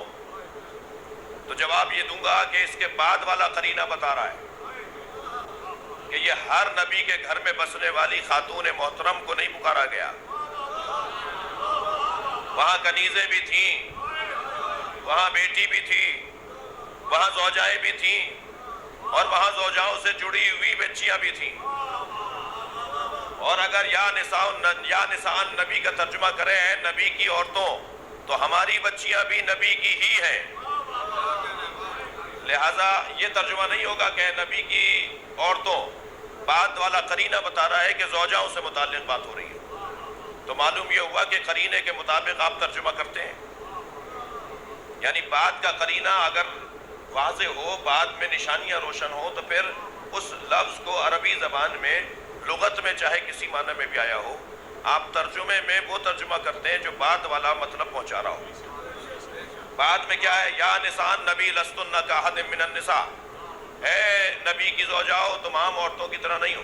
تو جواب یہ دوں گا کہ اس کے بعد والا قرینہ بتا رہا ہے کہ یہ ہر نبی کے گھر میں بسنے والی خاتون محترم کو نہیں پکارا گیا. وہاں کنیزیں بھی تھیں، وہاں بیٹی بھی تھی، وہاں زوجائیں بھی تھیں، اور وہاں زوجاؤں سے جڑی ہوئی بچیاں بھی تھیں. اور اگر یا نساء النبی کا ترجمہ کریں اے نبی کی عورتوں، تو ہماری بچیاں بھی نبی کی ہی ہیں. لہٰذا یہ ترجمہ نہیں ہوگا کہ اے نبی کی عورتوں. بعد والا قرینہ بتا رہا ہے کہ زوجاؤں سے متعلق بات ہو رہی ہے. تو معلوم یہ ہوا کہ قرینے کے مطابق آپ ترجمہ کرتے ہیں، یعنی بعد کا قرینہ اگر واضح ہو، بعد میں نشانیاں روشن ہو، تو پھر اس لفظ کو عربی زبان میں لغت میں چاہے کسی معنی میں بھی آیا ہو، آپ ترجمے میں وہ ترجمہ کرتے ہیں جو بعد والا مطلب پہنچا رہا ہو. بعد میں کیا ہے؟ یا نساء النبی لستن کأحد من النساء. اے نبی کی زوجاؤ، تم عام عورتوں کی طرح نہیں ہو.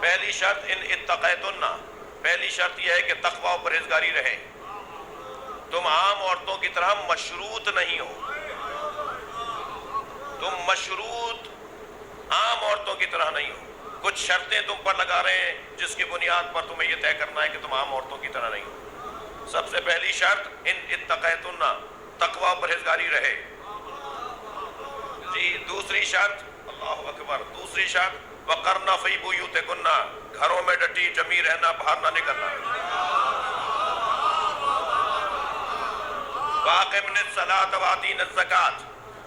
پہلی شرط ان اتقیتن، پہلی شرط یہ ہے کہ تقوی و پرہیزگاری رہے. تم عام عورتوں کی طرح مشروط نہیں ہو، تم مشروط عام عورتوں کی طرح نہیں ہو. کچھ شرطیں تم پر لگا رہے ہیں جس کی بنیاد پر تمہیں یہ طے کرنا ہے کہ تم عام عورتوں کی طرح نہیں ہو. سب سے پہلی شرط ان اتقیتن، تقوی و پرہیزگاری رہے. جی دوسری شرط، اللہ اکبر، دوسری شرط وقرن فی بیوتکن، گھروں میں ڈٹی جمی رہنا، باہر نہ نکلنا. واقمن الصلاۃ وآتین الزکوٰۃ،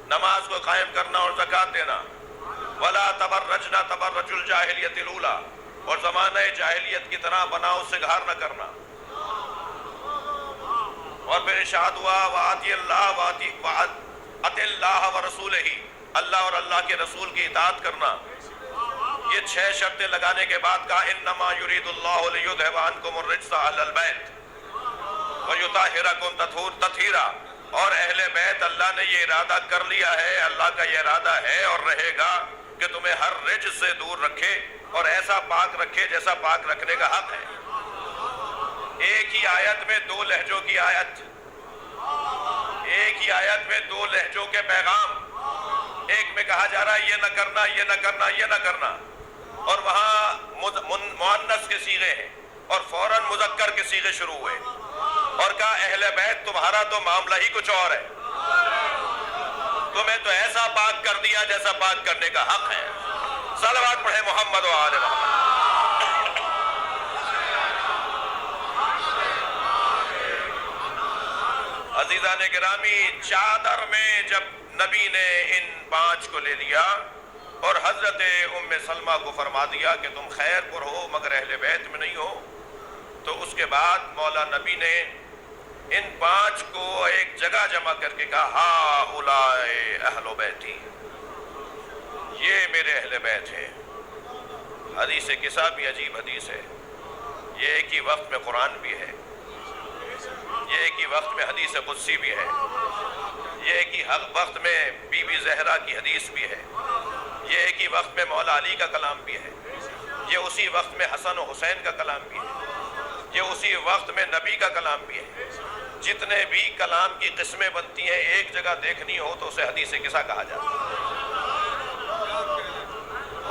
نماز کو قائم کرنا اور زکوٰۃ دینا. ولا تبرجن تبرج الجاہلیت الاولیٰ، اور زمانہ جاہلیت کی طرح بناؤ سے گھار نہ کرنا. اور پھر ارشاد ہوا وآتی اللہ ورسولہ، اللہ اور اللہ کے رسول کی اطاعت کرنا. یہ 6 شرطیں لگانے کے بعد کہا انما یرید اللہ لیذھب عنکم الرجس اہل البیت ویطہرکم تطہیرا. اور اہل بیت اللہ نے یہ ارادہ کر لیا ہے، اللہ کا یہ ارادہ ہے اور رہے گا کہ تمہیں ہر رجس سے دور رکھے اور ایسا پاک رکھے جیسا پاک رکھنے کا حق ہے. ایک ہی آیت میں 2 لہجوں کی آیت، ایک ہی آیت میں 2 لہجوں کے پیغام. ایک میں کہا جا رہا ہے یہ نہ کرنا، یہ نہ کرنا، یہ نہ کرنا، اور وہاں مؤنث کے صیغے ہیں اور فوراً مذکر کے صیغے شروع ہوئے، اور کہا اہل بیت تمہارا تو معاملہ ہی کچھ اور ہے. تمہیں تو ایسا پاک کر دیا جیسا پاک کرنے کا حق ہے. صلوات پڑھے محمد و آل محمد. عزیزان گرامی، چادر میں جب نبی نے ان 5 کو لے لیا اور حضرت ام سلمہ کو فرما دیا کہ تم خیر پر ہو مگر اہل بیت میں نہیں ہو، تو اس کے بعد مولا نبی نے ان 5 کو ایک جگہ جمع کر کے کہا ہا اولائے اہل بیتی، یہ میرے اہل بیت ہیں. حدیث قصہ بھی عجیب حدیث ہے. یہ ایک ہی وقت میں قرآن بھی ہے، یہ ایک ہی وقت میں حدیث قدسی بھی ہے، یہ ایک ہی وقت میں بی بی زہرا کی حدیث بھی ہے، یہ ایک ہی وقت میں مولا علی کا کلام بھی ہے، یہ اسی وقت میں حسن و حسین کا کلام بھی ہے، یہ اسی وقت میں نبی کا کلام بھی ہے. جتنے بھی کلام کی قسمیں بنتی ہیں ایک جگہ دیکھنی ہو تو اسے حدیث قصہ کہا جاتا ہے.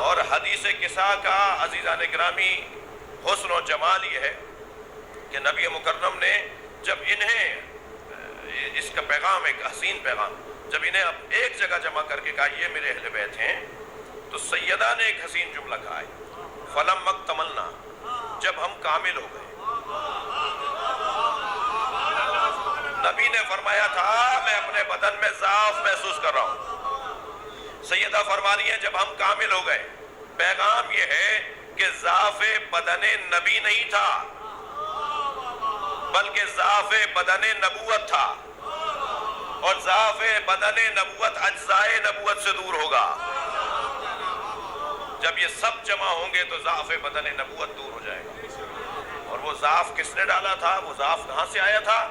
اور حدیث قصہ کا عزیزان گرامی حسن و جمال یہ ہے کہ نبی مکرم نے جب انہیں اس کا پیغام، ایک حسین پیغام، جب انہیں ایک جگہ جمع کر کے کہا یہ میرے اہل بیت ہیں، تو سیدہ نے ایک حسین جملہ کہا ہے فلم مکتملنا، جب ہم کامل ہو گئے. نبی نے فرمایا تھا میں اپنے بدن میں ضعف محسوس کر رہا ہوں. سیدہ فرما رہی ہیں جب ہم کامل ہو گئے. پیغام یہ ہے کہ ضعف بدن نبی نہیں تھا بلکہ ضعف بدن نبوت تھا، اور ضعف بدن نبوت اجزائے نبوت سے دور ہوگا. جب یہ سب جمع ہوں گے تو ضعف بدن نبوت دور ہو جائے گا. اور وہ ضعف کس نے ڈالا تھا؟ وہ ضعف کہاں سے آیا تھا؟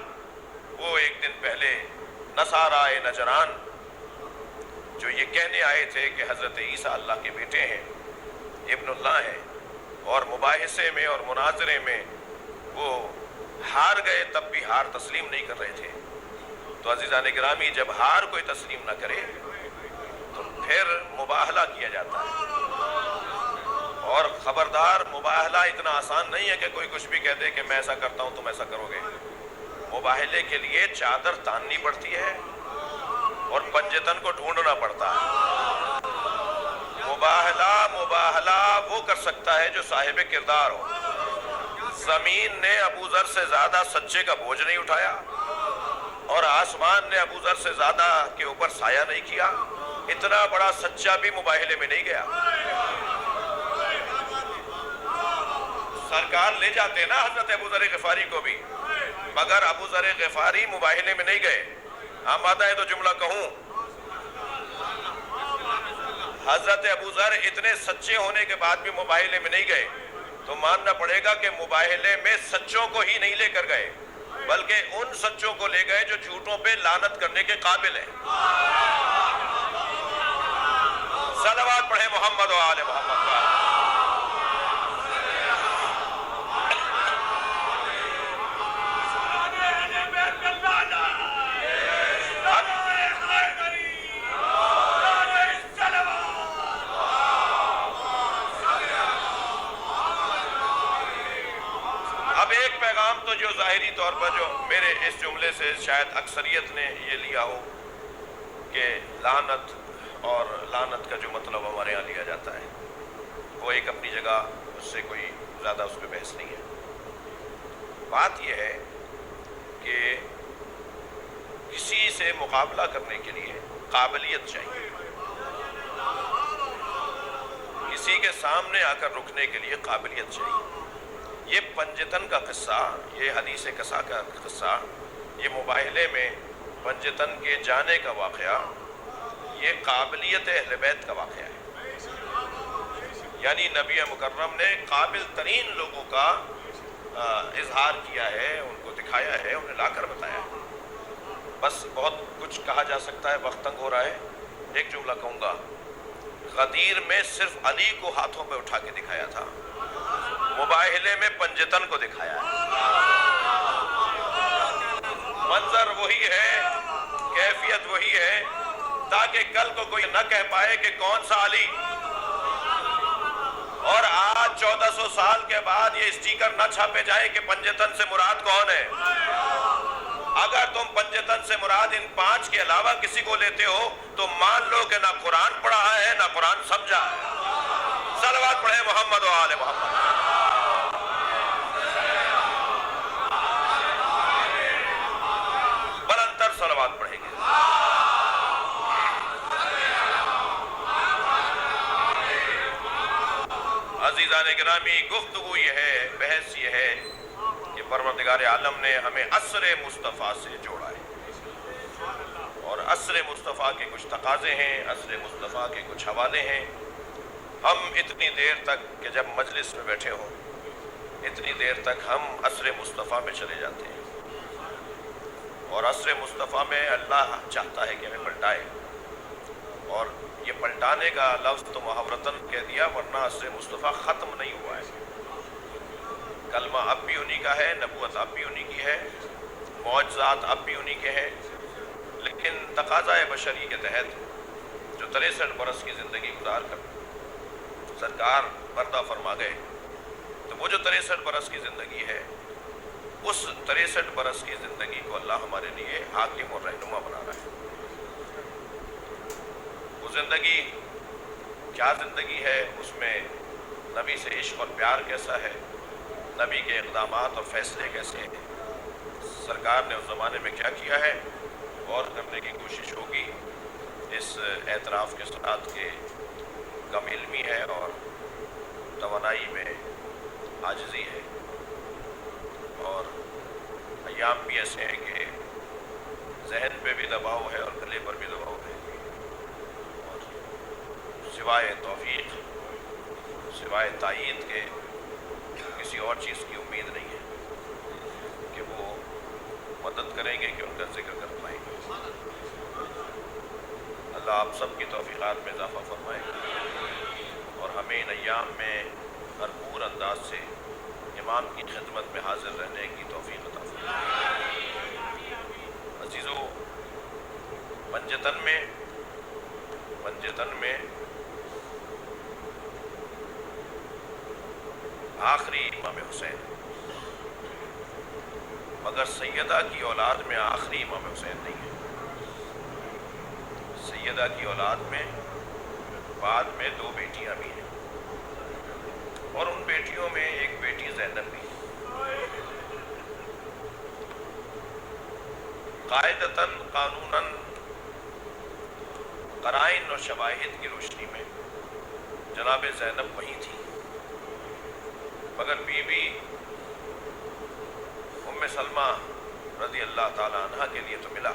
وہ ایک دن پہلے نصارائے نجران جو یہ کہنے آئے تھے کہ حضرت عیسیٰ اللہ کے بیٹے ہیں، ابن اللہ ہیں، اور مباحثے میں اور مناظرے میں وہ ہار گئے، تب بھی ہار تسلیم نہیں کر رہے تھے. تو عزیزان گرامی، جب ہار کوئی تسلیم نہ کرے تو پھر مباہلہ کیا جاتا ہے. اور خبردار، مباہلہ اتنا آسان نہیں ہے کہ کوئی کچھ بھی کہہ دے کہ میں ایسا کرتا ہوں تم ایسا کرو گے. مباہلے کے لیے چادر تاننی پڑتی ہے اور پنجتن کو ڈھونڈنا پڑتا ہے. مباہلہ وہ کر سکتا ہے جو صاحب کردار ہو. زمین نے ابو ذر سے زیادہ سچے کا بوجھ نہیں اٹھایا، اور آسمان نے ابو ذر سے زیادہ کے اوپر سایہ نہیں کیا. اتنا بڑا سچا بھی مباہلے میں نہیں گیا. سرکار لے جاتے نا حضرت ابو ذر غفاری کو بھی، مگر ابو ذر غفاری مباہلے میں نہیں گئے. آمادہ ہے تو جملہ کہوں، حضرت ابو ذر اتنے سچے ہونے کے بعد بھی مباہلے میں نہیں گئے، تو ماننا پڑے گا کہ مباہلے میں سچوں کو ہی نہیں لے کر گئے بلکہ ان سچوں کو لے گئے جو جھوٹوں پہ لعنت کرنے کے قابل ہیں. صلوات پڑھے محمد و آل محمد. تو جو ظاہری طور پر جو میرے اس جملے سے شاید اکثریت نے یہ لیا ہو کہ لعنت اور لعنت کا جو مطلب ہمارے یہاں لیا جاتا ہے وہ ایک اپنی جگہ، اس سے کوئی زیادہ اس پہ بحث نہیں ہے. بات یہ ہے کہ کسی سے مقابلہ کرنے کے لیے قابلیت چاہیے، کسی کے سامنے آ کر رکنے کے لیے قابلیت چاہیے. یہ پنجتن کا قصہ، یہ حدیث قصہ کا قصہ، یہ مباہلے میں پنجتن کے جانے کا واقعہ، یہ قابلیت اہل بیت کا واقعہ ہے. یعنی نبی مکرم نے قابل ترین لوگوں کا اظہار کیا ہے، ان کو دکھایا ہے، انہیں لا کر بتایا ہے. بس بہت کچھ کہا جا سکتا ہے، وقت تنگ ہو رہا ہے. ایک جملہ کہوں گا، غدیر میں صرف علی کو ہاتھوں پہ اٹھا کے دکھایا تھا، مباہلے میں پنجتن کو دکھایا ہے. منظر وہی ہے، کیفیت وہی ہے، تاکہ کل کو کوئی نہ کہہ پائے کہ کون سا علی. اور آج 1400 سال کے بعد یہ اسٹیکر نہ چھاپے جائے کہ پنجتن سے مراد کون ہے. اگر تم پنجتن سے مراد ان 5 کے علاوہ کسی کو لیتے ہو تو مان لو کہ نہ قرآن پڑھا ہے نہ قرآن سمجھا ہے۔ صلوات پڑھے محمد و آل محمد۔ بلندتر صلوات پڑھیں گے۔ عزیزان گرامی، گفتگو یہ ہے، بحث یہ ہے کہ پروردگار عالم نے ہمیں عصر مصطفیٰ سے جوڑا ہے، اور عصر مصطفیٰ کے کچھ تقاضے ہیں، عصر مصطفیٰ کے کچھ حوالے ہیں۔ ہم اتنی دیر تک کہ جب مجلس میں بیٹھے ہوں، اتنی دیر تک ہم عصر مصطفیٰ میں چلے جاتے ہیں، اور عصر مصطفیٰ میں اللہ چاہتا ہے کہ ہمیں پلٹائے، اور یہ پلٹانے کا لفظ تو محاورتاً کہہ دیا، ورنہ عصر مصطفیٰ ختم نہیں ہوا ہے۔ کلمہ اب بھی انہی کا ہے، نبوت اب بھی انہی کی ہے، معجزات اب بھی انہی کے ہیں، لیکن تقاضۂ بشری کے تحت جو 63 برس کی زندگی گزار کر سرکار پردہ فرما گئے، تو وہ جو 63 برس کی زندگی ہے، اس 63 برس کی زندگی کو اللہ ہمارے لیے حاکم اور رہنما بنا رہا ہے۔ وہ زندگی کیا زندگی ہے، اس میں نبی سے عشق اور پیار کیسا ہے، نبی کے اقدامات اور فیصلے کیسے ہیں، سرکار نے اس زمانے میں کیا کیا ہے، غور کرنے کی کوشش ہوگی۔ اس اعتراف کے ساتھ کہ کم علمی ہے اور توانائی میں عاجزی ہے، اور ایام بھی ایسے ہیں کہ ذہن پہ بھی دباؤ ہے اور گلے پر بھی دباؤ ہے، اور سوائے توفیق، سوائے تائید کے کسی اور چیز کی امید نہیں ہے کہ وہ مدد کریں گے کہ ان کا ذکر کر پائیں گے۔ اللہ آپ سب کی توفیقات میں اضافہ فرمائے، اور ہمیں ان ایام میں بھرپور انداز سے امام کی خدمت میں حاضر رہنے کی توفیق عطا فرمائے۔ عزیزو، پنجتن میں آخری امام حسین، مگر سیدہ کی اولاد میں آخری امام حسین نہیں ہے۔ سیدہ کی اولاد میں بعد میں 2 بیٹیاں بھی ہیں، اور ان بیٹیوں میں ایک بیٹی زینب بھی ہے۔ قاعدتاً، قانوناً، قرائن اور شواہد کی روشنی میں جناب زینب وہی تھی، مگر بی بی ام سلمہ رضی اللہ تعالیٰ عنہ کے لیے تو ملا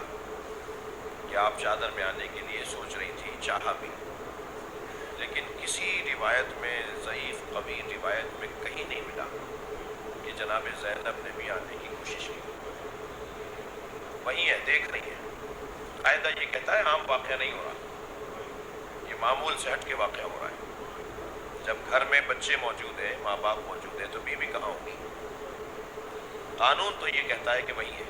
کہ آپ چادر میں آنے کے لیے سوچ رہی تھی، چاہا بھی، لیکن کسی روایت میں، ضعیف قوی روایت میں کہیں نہیں ملا کہ جناب زینب نے بھی آنے کی کوشش کی۔ وہی ہے، دیکھ رہی ہے۔ قاعدہ یہ کہتا ہے عام واقعہ نہیں ہو رہا، یہ معمول سے ہٹ کے واقعہ ہو رہا ہے۔ جب گھر میں بچے موجود ہیں، ماں باپ موجود ہیں، تو بیوی کہاں ہوگی؟ قانون تو یہ کہتا ہے کہ وہی ہے،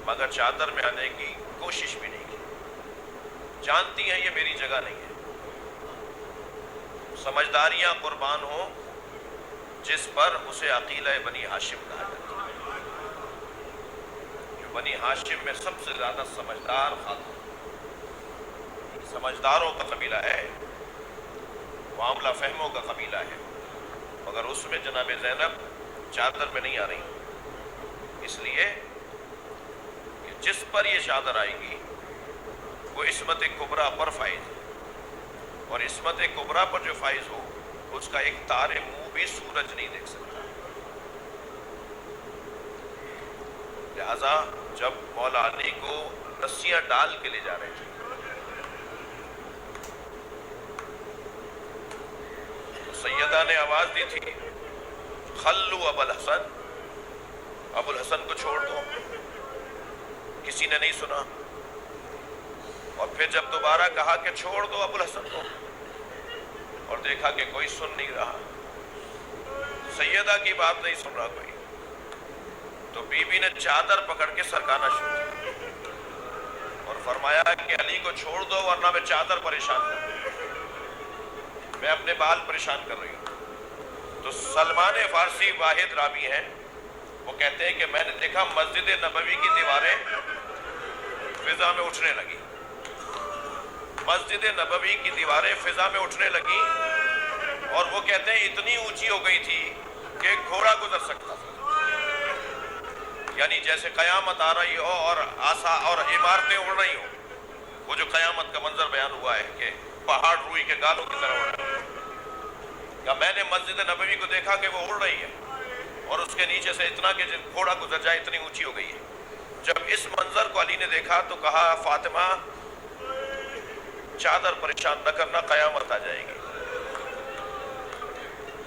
مگر چادر میں آنے کی کوشش بھی نہیں کی۔ جانتی ہیں یہ میری جگہ نہیں ہے۔ سمجھداریاں قربان ہوں جس پر اسے عقیلہ بنی ہاشم کہا جاتا ہے، جو بنی ہاشم میں سب سے زیادہ سمجھدار خاتون، سمجھداروں کا قبیلہ ہے، معاملہ فہموں کا قبیلہ ہے، مگر اس میں جناب زینب چادر میں نہیں آ رہی، اس لیے کہ جس پر یہ چادر آئے گی وہ عصمت کبریٰ پر فائز ہے، اور عصمت کبریٰ پر جو فائز ہو اس کا ایک تار منہ بھی سورج نہیں دیکھ سکتا۔ لہذا جب مولا علی کو رسیاں ڈال کے لے جا رہے تھے تو سیدہ نے آواز دی تھی، خلو ابو الحسن، ابو الحسن کو چھوڑ دو۔ کسی نے نہیں سنا، اور پھر جب دوبارہ کہا کہ چھوڑ دو ابو الحسن کو، اور دیکھا کہ کوئی سن نہیں رہا، سیدہ کی بات نہیں سن رہا کوئی، تو بی بی نے چادر پکڑ کے سرکانا شروع کیا اور فرمایا کہ علی کو چھوڑ دو ورنہ میں چادر پریشان کر رہی ہوں، میں اپنے بال پریشان کر رہی ہوں۔ تو سلمان فارسی واحد راوی ہیں وہ کہتے ہیں کہ میں نے دیکھا مسجد نبوی کی دیواریں فضا میں اٹھنے لگی، مسجد نبوی کی دیواریں فضا میں اٹھنے لگی، اور وہ کہتے ہیں اتنی اونچی ہو گئی تھی کہ ایک گھوڑا گزر سکتا تھا، یعنی جیسے قیامت آ رہی ہو اور اور عمارتیں اڑ رہی ہوں، وہ جو قیامت کا منظر بیان ہوا ہے کہ پہاڑ روئی کے گالوں کی طرح اڑ رہا ہے، یا میں نے مسجد نبوی کو دیکھا کہ وہ اڑ رہی ہے اور اس کے نیچے سے اتنا کہ گھوڑا گزر جائے اتنی اونچی ہو گئی ہے۔ جب اس منظر کو علی نے دیکھا تو کہا فاطمہ چادر پریشان نہ کرنا، قیامت آ جائے گی۔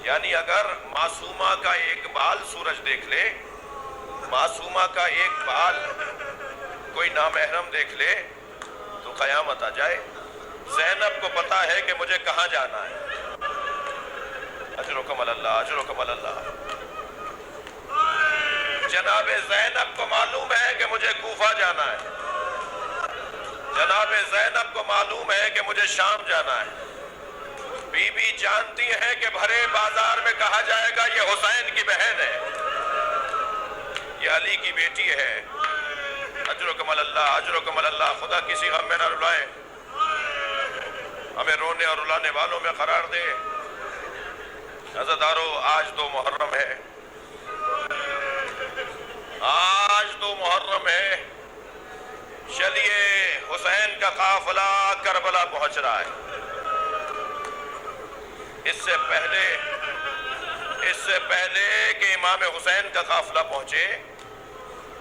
یعنی اگر معصومہ کا ایک بال سورج دیکھ لے، معصومہ کا ایک بال کوئی نامحرم دیکھ لے تو قیامت آ جائے۔ زینب کو پتا ہے کہ مجھے کہاں جانا ہے، اجرکم اللہ، اجرکم اللہ۔ جناب زینب کو معلوم ہے کہ مجھے کوفہ جانا ہے، جناب زینب کو معلوم ہے کہ مجھے شام جانا ہے۔ بی بی جانتی ہے کہ بھرے بازار میں کہا جائے گا یہ حسین کی بہن ہے، یہ علی کی بیٹی ہے۔ اجرکم اللہ، اجرکم اللہ۔ خدا کسی غم میں نہ رلائے، ہمیں رونے اور رلانے والوں میں قرار دے۔ عزادارو، آج 2 محرم ہے، آج 2 محرم ہے۔ چلیے حسین کا قافلہ کربلا پہنچ رہا ہے۔ اس سے پہلے کہ امام حسین کا قافلہ پہنچے،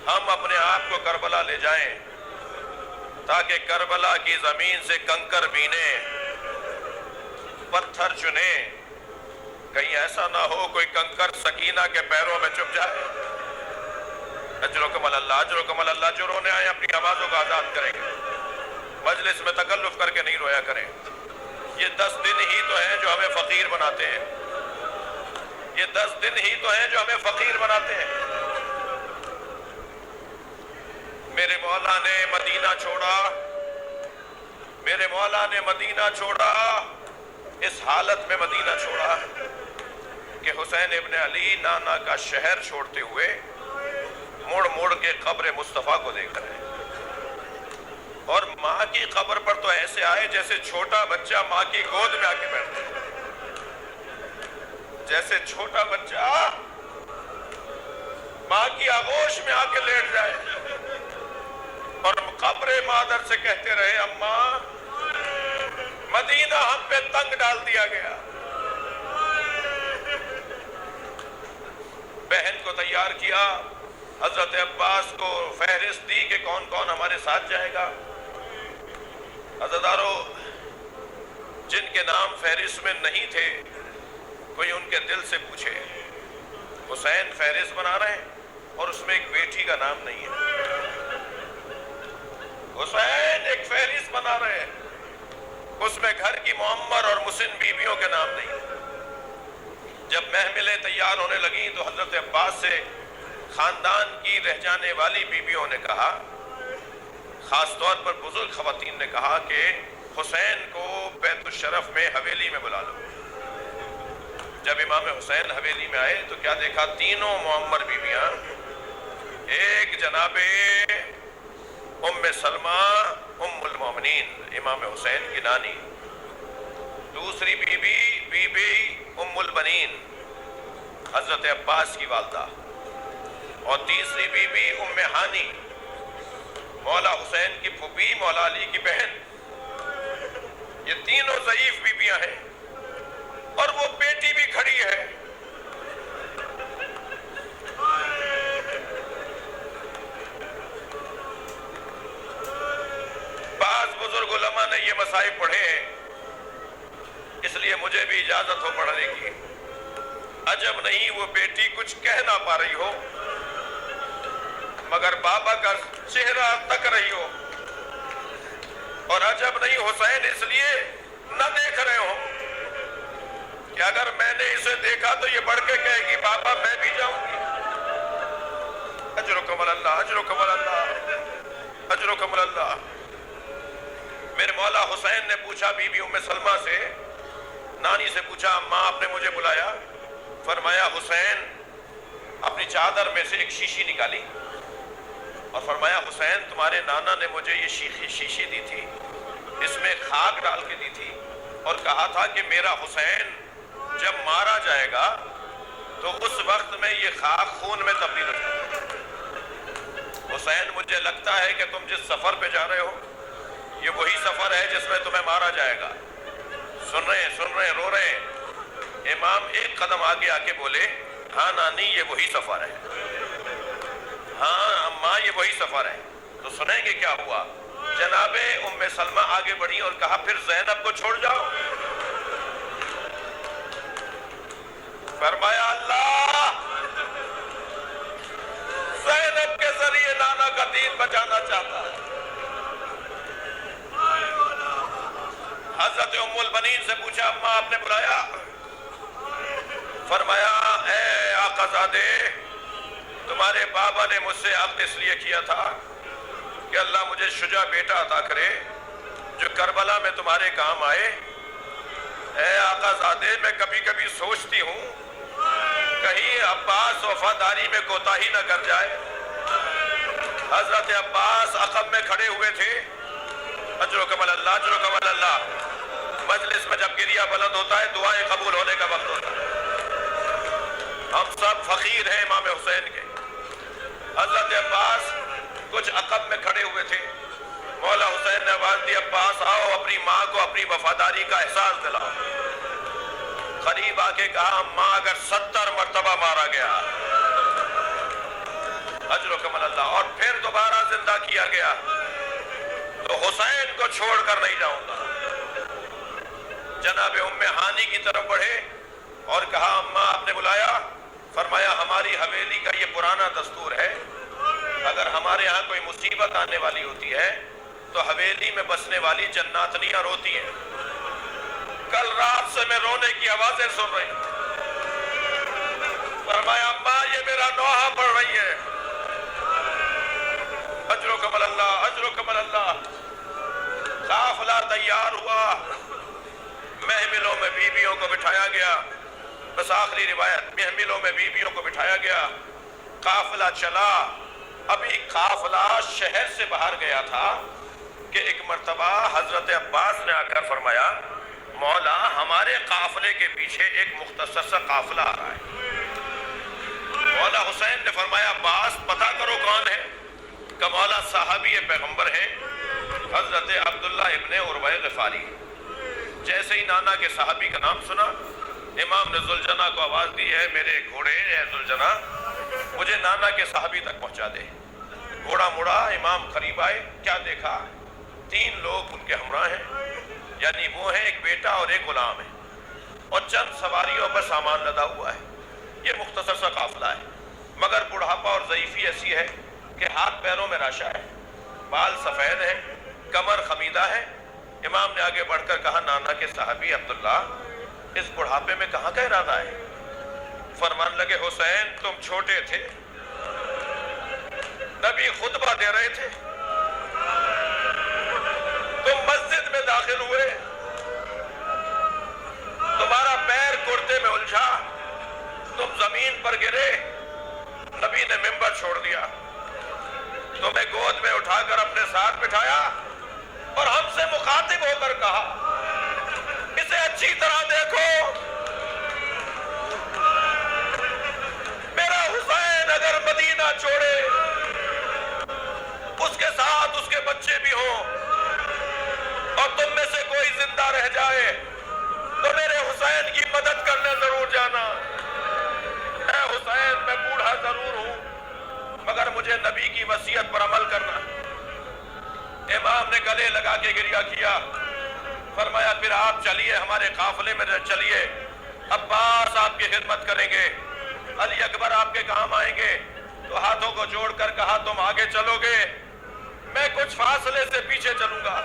ہم اپنے آپ کو کربلا لے جائیں تاکہ کربلا کی زمین سے کنکر بینے، پتھر چنے، کہیں ایسا نہ ہو کوئی کنکر سکینہ کے پیروں میں چپ جائے۔ اجرکم اللہ، اجرکم اللہ۔ جو رونے آئے اپنی آوازوں کو آزاد کریں گے، مجلس میں تکلف کر کے نہیں رویا کریں۔ یہ 10 دن ہی تو ہیں جو ہمیں فقیر بناتے ہیں، یہ 10 دن ہی تو ہیں جو ہمیں فقیر بناتے ہیں۔ میرے مولا نے مدینہ چھوڑا، میرے مولا نے مدینہ چھوڑا، اس حالت میں مدینہ چھوڑا کہ حسین ابن علی نانا کا شہر چھوڑتے ہوئے مڑ مڑ کے قبر مصطفیٰ کو دیکھ رہے ہیں، اور ماں کی قبر پر تو ایسے آئے جیسے چھوٹا بچہ ماں کی گود میں آ کے بیٹھتا ہے، جیسے چھوٹا بچہ ماں کی آغوش میں آ کے لیٹ جائے، اور قبر مادر سے کہتے رہے اماں مدینہ ہم پہ تنگ ڈال دیا گیا۔ بہن کو تیار کیا، حضرت عباس کو فہرست دی کہ کون کون ہمارے ساتھ جائے گا۔ عزادارو، جن کے نام فہرست میں نہیں تھے کوئی ان کے دل سے پوچھے، حسین فہرست بنا رہے ہیں اور اس میں ایک بیٹی کا نام نہیں ہے، حسین ایک فہرست بنا رہے ہیں، اس میں گھر کی معمر اور مسن بیویوں کے نام نہیں۔ جب محملیں تیار ہونے لگیں تو حضرت عباس سے خاندان کی رہ جانے والی بیویوں نے کہا، خاص طور پر بزرگ خواتین نے کہا کہ حسین کو بیت الشرف میں حویلی میں بلا لو۔ جب امام حسین حویلی میں آئے تو کیا دیکھا، تینوں معمر بیویاں، ایک جناب ام سلمہ ام المومنین امام حسین کی نانی، دوسری بیوی بی بی ام البنین حضرت عباس کی والدہ، اور تیسری بیوی ام ہانی مولا حسین کی پھوپھی مولا علی کی بہن۔ یہ تینوں ضعیف بیویاں ہیں اور وہ بیٹی بھی کھڑی ہے۔ بعض بزرگ علماء نے یہ مصائب پڑھے ہیں، اس لیے مجھے بھی اجازت ہو پڑھنے کی۔ عجب نہیں وہ بیٹی کچھ کہہ نہ پا رہی ہو مگر بابا کا چہرہ تک رہی ہو، اور عجب نہیں حسین اس لیے نہ دیکھ رہے ہو کہ اگر میں نے اسے دیکھا تو یہ بڑھ کے کہے گی بابا میں بھی جاؤں گی۔ اجرکم اللہ، اجرکم اللہ، اجرکم اللہ۔ میرے مولا حسین نے پوچھا بی بی ام سلمہ سے، نانی سے پوچھا اماں آپ نے مجھے بلایا؟ فرمایا حسین اپنی چادر میں سے ایک شیشی نکالی اور فرمایا حسین تمہارے نانا نے مجھے یہ شیشی دی تھی، اس میں خاک ڈال کے دی تھی اور کہا تھا کہ میرا حسین جب مارا جائے گا تو اس وقت میں یہ خاک خون میں تبدیل ہو جائے گا۔ حسین مجھے لگتا ہے کہ تم جس سفر پہ جا رہے ہو یہ وہی سفر ہے جس میں تمہیں مارا جائے گا۔ سن رہے رو رہے ہیں۔ امام ایک قدم آگے آ کے بولے ہاں نانی یہ وہی سفر ہے، ہاں اماں یہ وہی سفر ہے۔ تو سنیں گے کیا ہوا۔ جناب ام سلمہ آگے بڑھی اور کہا پھر زینب کو چھوڑ جاؤ۔ فرمایا اللہ زینب کے ذریعے نانا کا دین بچانا چاہتا ہے۔ حضرت ام البنین سے پوچھا اماں آپ نے بلایا؟ فرمایا اے آقا زادے تمہارے بابا نے مجھ سے عقد اس لیے کیا تھا کہ اللہ مجھے شجاع بیٹا عطا کرے جو کربلا میں تمہارے کام آئے۔ اے آقا زادے میں کبھی کبھی سوچتی ہوں کہیں عباس وفاداری میں کوتاہی نہ کر جائے۔ حضرت عباس عقب میں کھڑے ہوئے تھے، اجرکم اللہ اجرکم اللہ۔ مجلس میں جب گریہ بلند ہوتا ہے دعائیں قبول ہونے کا وقت ہوتا ہے۔ ہم سب فقیر ہیں امام حسین کے۔ حضرت عباس کچھ عقب میں کھڑے ہوئے تھے۔ مولا حسین نے آواز دی عباس آؤ اپنی ماں کو اپنی وفاداری کا احساس دلاؤ۔ قریب آ کے کہا ماں اگر 70 مرتبہ مارا گیا اجرکم اللہ اور پھر دوبارہ زندہ کیا گیا تو حسین کو چھوڑ کر نہیں جاؤں گا۔ جناب ام ہانی کی طرف بڑھے اور کہا اماں آپ نے بلایا؟ فرمایا ہماری حویلی کا یہ پرانا دستور ہے اگر ہمارے ہاں کوئی مصیبت آنے والی ہوتی ہے تو حویلی میں بسنے والی جناتنیاں روتی ہیں۔ کل رات سے میں رونے کی آوازیں سن رہی ہوں۔ فرمایا اماں یہ میرا نوحہ پڑھ رہی ہے۔ اجرکم اللہ اجرکم اللہ۔ قافلہ تیار ہوا، محملوں میں بیویوں کو بٹھایا گیا، بس آخری روایت محملوں میں بیویوں کو بٹھایا گیا، قافلہ چلا۔ ابھی قافلہ شہر سے باہر گیا تھا کہ ایک مرتبہ حضرت عباس نے آ کر فرمایا مولا ہمارے قافلے کے پیچھے ایک مختصر سا قافلہ آ رہا ہے۔ مولا حسین نے فرمایا عباس پتہ کرو کون ہے؟ کہ مولا صحابی پیغمبر ہیں حضرت عبداللہ ابن عروہ غفاری۔ جیسے ہی نانا کے صحابی کا نام سنا امام نے ذوالجناح کو آواز دی ہے میرے گھوڑے اے ذوالجناح مجھے نانا کے صحابی تک پہنچا دے۔ گھوڑا مڑا، امام قریب آئے، کیا دیکھا 3 لوگ ان کے ہمراہ ہیں، یعنی وہ ہیں ایک بیٹا اور ایک غلام ہے اور چند سواریوں پر سامان لدا ہوا ہے۔ یہ مختصر سا قافلہ ہے مگر بڑھاپا اور ضعیفی ایسی ہے کہ ہاتھ پیروں میں راشا ہے، بال سفید ہے، کمر خمیدہ ہے۔ امام نے آگے بڑھ کر کہا نانا کے صحابی عبداللہ اس بڑھاپے میں کہاں کا ارادہ ہے؟ فرمان لگے حسین تم چھوٹے تھے، نبی خطبہ دے رہے تھے، تم مسجد میں داخل ہوئے، تمہارا پیر کرتے میں الجھا، تم زمین پر گرے، نبی نے منبر چھوڑ دیا، تمہیں گود میں اٹھا کر اپنے ساتھ بٹھایا اور ہم سے مخاطب ہو کر کہا اسے اچھی طرح دیکھو، میرا حسین اگر مدینہ چھوڑے اس کے ساتھ اس کے بچے بھی ہوں اور تم میں سے کوئی زندہ رہ جائے تو میرے حسین کی مدد کرنے ضرور جانا۔ اے حسین میں بوڑھا ضرور ہوں مگر مجھے نبی کی وصیت پر عمل کرنا۔ امام نے گلے لگا کے گریہ کیا، فرمایا پھر آپ چلیے ہمارے قافلے میں چلیے، عباس آپ کی خدمت کریں گے، علی اکبر آپ کے کام آئیں گے۔ تو ہاتھوں کو جوڑ کر کہا تم آگے چلو گے میں کچھ فاصلے سے پیچھے چلوں گا۔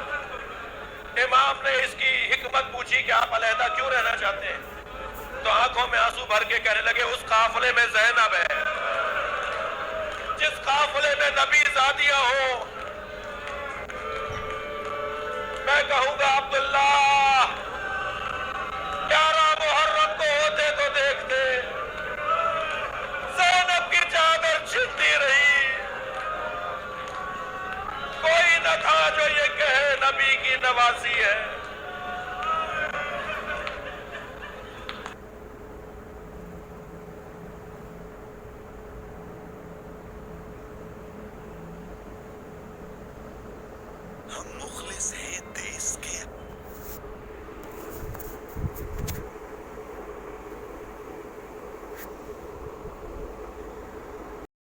امام نے اس کی حکمت پوچھی کہ آپ علیحدہ کیوں رہنا چاہتے ہیں؟ تو آنکھوں میں آنسو بھر کے کہنے لگے اس قافلے میں زینب ہے، جس قافلے میں نبی زادیہ ہو، میں کہوں گا عبداللہ 11 محرم کو ہوتے تو دیکھتے، زینب ہم مخلص ہیں دیس کے